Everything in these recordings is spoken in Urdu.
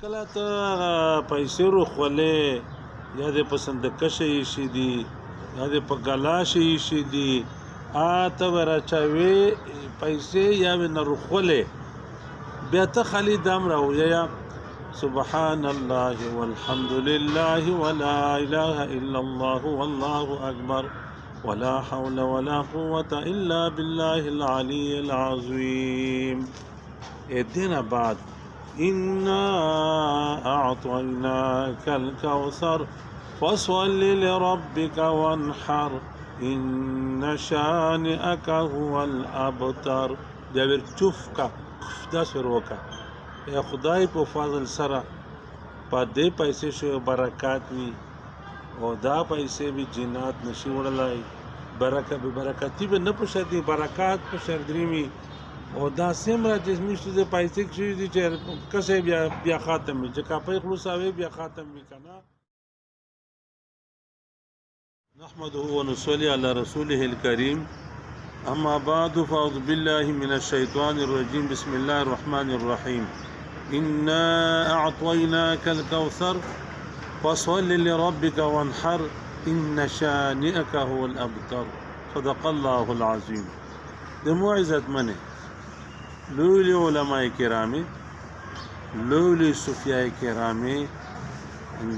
کله ته پیسې روخولې یا دې په صندوقه ایښي دي یا دې په ګلاش ایښي دي ته به راچوې پیسې یا به نه روخولې بیا ته خالي دام راویه سبحان الله والحمد لله ولا اله الا الله والله اکبر ولا حول ولا قوة الا بالله العلي العظيم. ادنا بعد إنا أعطيناك الكوثر فصل لربك وانحر إن شانئك هو الأبتر. جابر چوفکا دا سروکا یا خدای په فضل سره په دې پیسې شو برکات وي او دا پیسې به جنات نشي وړلای برکتی به نه پښتي برکات په شردريمي او دا سمره چې مشته د پیسې کې دي چې کسې بیا خاتم چې کا په خلاصاوي بیا خاتم وکنا. نحمده ونصلي على رسوله الكريم اما بعد فاعوذ بالله من الشيطان الرجيم بسم الله الرحمن الرحيم. إنا أعطيناك الكوثر فصل لربك وانحر إن شانئك هو الأبتر. صدق الله العظيم. ده موعظة منه لولي علماء کرامي لولي صوفياء کرامي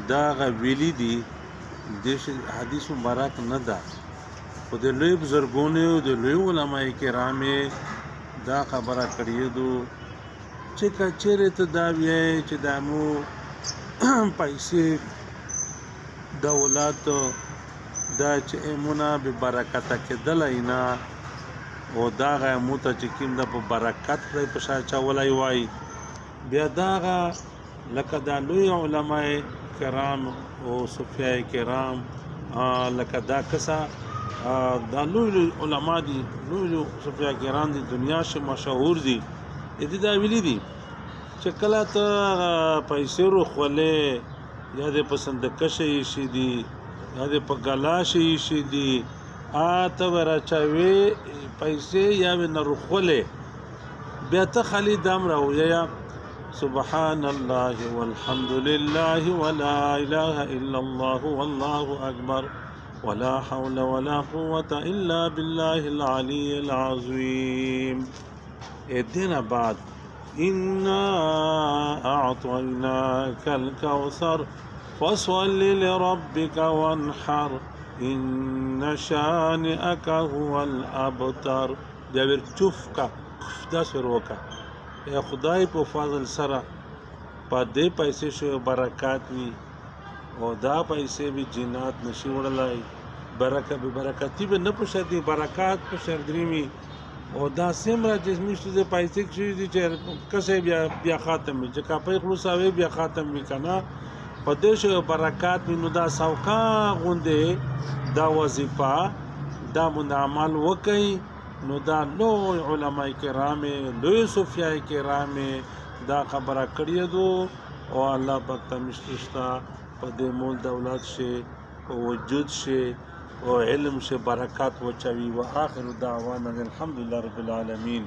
داغ ویلی دي دیش حدیث مبارک نه ده خو د لوی بزرګونو د لوی علماء کرامي دا خبره کړې دو چې کچېره ته دا وی چې دمو پیسې دولت دا چې امونه به برکت کې دلینا او دا غا موته چې کیم د په برکت پر پښا چولای وای بیا دا غا لکه د لوی علماء کرام او صوفیاء کرام لکه دا کسا دا لوی علما دي لوی صوفیاء کرام دي دنیا شه مشهور دي دې دا ویلي دي چې کله ته پیسې روخولې یا دې په صندوقه ایښي دي یا دې په ګلاش ایښي دي ته به راچوې پیسې یا به نه روخولې بیا ته خالي دام راویه سبحان الله والحمد لله ولا اله الا الله والله اکبر ولا حول ولا قوة الا بالله العلي العظيم. ادنا بعد إنا أعطيناك الكوثر فصل لربك وانحر إن شانئك هو الأبتر. جابر چوفکا دا سروکا یا خدای په فضل سره په دې پیسې شو برکات وي او دا پیسې به جنات نشي وړلای برکتی به نه پښتي برکات په شردريمي او دا سمره چې مشته د پیسې کې دي چې کسې بیا خاتم چې کا په خلاصاوي بیا خاتم وکنا په دې شو برکات نو دا سوکا غوندې دا وظیفه دا منعمل وکي نو دا لوی علماء کرام لوی صوفیاء کرام دا خبره کړی دو او الله پاک تمشتشتا په دې مول دولت شي او وجود شي او علم شي برکات وچوي واخر دعوانا الحمد لله رب العالمين.